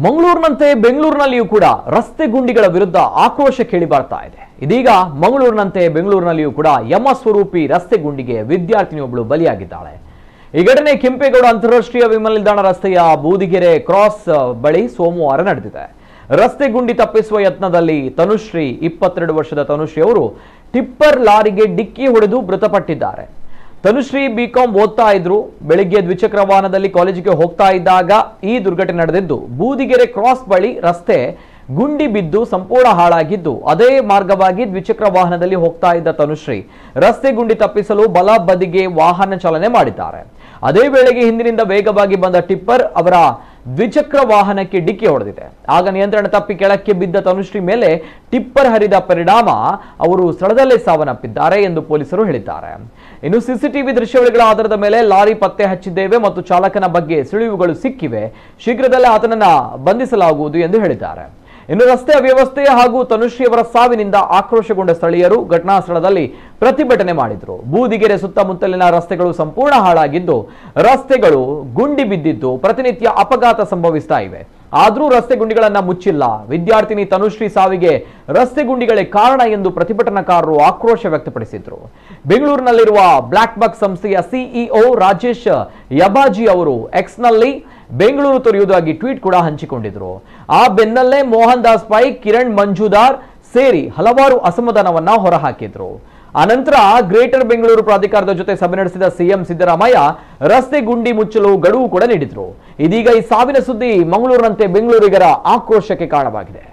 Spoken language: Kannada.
ಮಂಗಳೂರಿನಂತೆ ಬೆಂಗಳೂರಿನಲ್ಲಿಯೂ ಕೂಡ ರಸ್ತೆ ಗುಂಡಿಗಳ ವಿರುದ್ಧ ಆಕ್ರೋಶ ಕೇಳಿ ಬರ್ತಾ ಇದೆ. ಇದೀಗ ಮಂಗಳೂರಿನಂತೆ ಬೆಂಗಳೂರಿನಲ್ಲಿಯೂ ಕೂಡ ಯಮ ಸ್ವರೂಪಿ ರಸ್ತೆ ಗುಂಡಿಗೆ ವಿದ್ಯಾರ್ಥಿನಿಯೊಬ್ಬಳು ಬಲಿಯಾಗಿದ್ದಾಳೆ. ಈ ಘಟನೆ ಕೆಂಪೇಗೌಡ ಅಂತಾರಾಷ್ಟ್ರೀಯ ವಿಮಾನ ನಿಲ್ದಾಣ ರಸ್ತೆಯ ಬೂದಿಗೆರೆ ಕ್ರಾಸ್ ಬಳಿ ಸೋಮವಾರ ನಡೆದಿದೆ. ರಸ್ತೆ ಗುಂಡಿ ತಪ್ಪಿಸುವ ಯತ್ನದಲ್ಲಿ ತನುಶ್ರೀ 22 ವರ್ಷದ ತನುಶ್ರೀ ಅವರು ಟಿಪ್ಪರ್ ಲಾರಿಗೆ ಡಿಕ್ಕಿ ಹೊಡೆದು ಮೃತಪಟ್ಟಿದ್ದಾರೆ. ತನುಶ್ರೀ ಬಿಕಾಂ ಓದ್ತಾ ಇದ್ರು. ಬೆಳಿಗ್ಗೆ ದ್ವಿಚಕ್ರ ವಾಹನದಲ್ಲಿ ಕಾಲೇಜಿಗೆ ಹೋಗ್ತಾ ಇದ್ದಾಗ ಈ ದುರ್ಘಟನೆ ನಡೆದಿದ್ದು. ಬೂದಿಗೆರೆ ಕ್ರಾಸ್ ಬಳಿ ರಸ್ತೆ ಗುಂಡಿ ಬಿದ್ದು ಸಂಪೂರ್ಣ ಹಾಳಾಗಿದ್ದು, ಅದೇ ಮಾರ್ಗವಾಗಿ ದ್ವಿಚಕ್ರ ವಾಹನದಲ್ಲಿ ಹೋಗ್ತಾ ಇದ್ದ ತನುಶ್ರೀ ರಸ್ತೆ ಗುಂಡಿ ತಪ್ಪಿಸಲು ಬಲ ಬದಿಗೆ ವಾಹನ ಚಾಲನೆ ಮಾಡಿದ್ದಾರೆ. ಅದೇ ವೇಳೆಗೆ ಹಿಂದಿನಿಂದ ವೇಗವಾಗಿ ಬಂದ ಟಿಪ್ಪರ್ ಅವರ ದ್ವಿಚಕ್ರ ವಾಹನಕ್ಕೆ ಡಿಕ್ಕಿ ಹೊಡೆದಿದೆ. ಆಗ ನಿಯಂತ್ರಣ ತಪ್ಪಿ ಕೆಳಕ್ಕೆ ಬಿದ್ದ ತನುಶ್ರೀ ಮೇಲೆ ಟಿಪ್ಪರ್ ಹರಿದ ಪರಿಣಾಮ ಅವರು ಸ್ಥಳದಲ್ಲೇ ಸಾವನ್ನಪ್ಪಿದ್ದಾರೆ ಎಂದು ಪೊಲೀಸರು ಹೇಳಿದ್ದಾರೆ. ಇನ್ನು ಸಿಸಿಟಿವಿ ದೃಶ್ಯಾವಳಿಗಳ ಆಧಾರದ ಮೇಲೆ ಲಾರಿ ಪತ್ತೆ ಹಚ್ಚಿದ್ದೇವೆ ಮತ್ತು ಚಾಲಕನ ಬಗ್ಗೆ ಸುಳಿವುಗಳು ಸಿಕ್ಕಿವೆ. ಶೀಘ್ರದಲ್ಲೇ ಆತನನ್ನ ಬಂಧಿಸಲಾಗುವುದು ಎಂದು ಹೇಳಿದ್ದಾರೆ. ಇನ್ನು ರಸ್ತೆ ಅವ್ಯವಸ್ಥೆ ಹಾಗೂ ತನುಶ್ರೀ ಅವರ ಸಾವಿನಿಂದ ಆಕ್ರೋಶಗೊಂಡ ಸ್ಥಳೀಯರು ಘಟನಾ ಸ್ಥಳದಲ್ಲಿ ಪ್ರತಿಭಟನೆ ಮಾಡಿದ್ರು. ಬೂದಿಗೆರೆ ಸುತ್ತಮುತ್ತಲಿನ ರಸ್ತೆಗಳು ಸಂಪೂರ್ಣ ಹಾಳಾಗಿದ್ದು, ರಸ್ತೆಗಳು ಗುಂಡಿ ಬಿದ್ದಿದ್ದು ಪ್ರತಿನಿತ್ಯ ಅಪಘಾತ ಸಂಭವಿಸ್ತಾ ಇವೆ. ಆದರೂ ರಸ್ತೆ ಗುಂಡಿಗಳನ್ನ ಮುಚ್ಚಿಲ್ಲ. ವಿದ್ಯಾರ್ಥಿನಿ ತನುಶ್ರೀ ಸಾವಿಗೆ ರಸ್ತೆ ಗುಂಡಿಗಳೇ ಕಾರಣ ಎಂದು ಪ್ರತಿಭಟನಾಕಾರರು ಆಕ್ರೋಶ ವ್ಯಕ್ತಪಡಿಸಿದ್ರು. ಬೆಂಗಳೂರಿನಲ್ಲಿರುವ ಬ್ಲಾಕ್ ಬಕ್ ಸಂಸ್ಥೆಯ ಸಿಇಒ ರಾಜೇಶ್ ಯಬಾಜಿ ಅವರು ಎಕ್ಸ್ನಲ್ಲಿ ಬೆಂಗಳೂರು ತೊರೆಯುವುದಾಗಿ ಟ್ವೀಟ್ ಕೂಡ ಹಂಚಿಕೊಂಡಿದ್ರು. ಆ ಬೆನ್ನಲ್ಲೇ ಮೋಹನ್ ದಾಸ್ ಪೈ, ಕಿರಣ್ ಮಂಜುದಾರ್ ಸೇರಿ ಹಲವಾರು ಅಸಮಾಧಾನವನ್ನ ಹೊರಹಾಕಿದ್ರು. ಅನಂತರ ಗ್ರೇಟರ್ ಬೆಂಗಳೂರು ಪ್ರಾಧಿಕಾರದ ಜೊತೆ ಸಭೆ ನಡೆಸಿದ ಸಿಎಂ ಸಿದ್ದರಾಮಯ್ಯ ರಸ್ತೆ ಗುಂಡಿ ಮುಚ್ಚಲು ಗಡುವು ಕೂಡ ನೀಡಿದ್ರು. ಇದೀಗ ಈ ಸಾವಿನ ಸುದ್ದಿ ಮಂಗಳೂರಿನಂತೆ ಬೆಂಗಳೂರಿಗರ ಆಕ್ರೋಶಕ್ಕೆ ಕಾರಣವಾಗಿದೆ.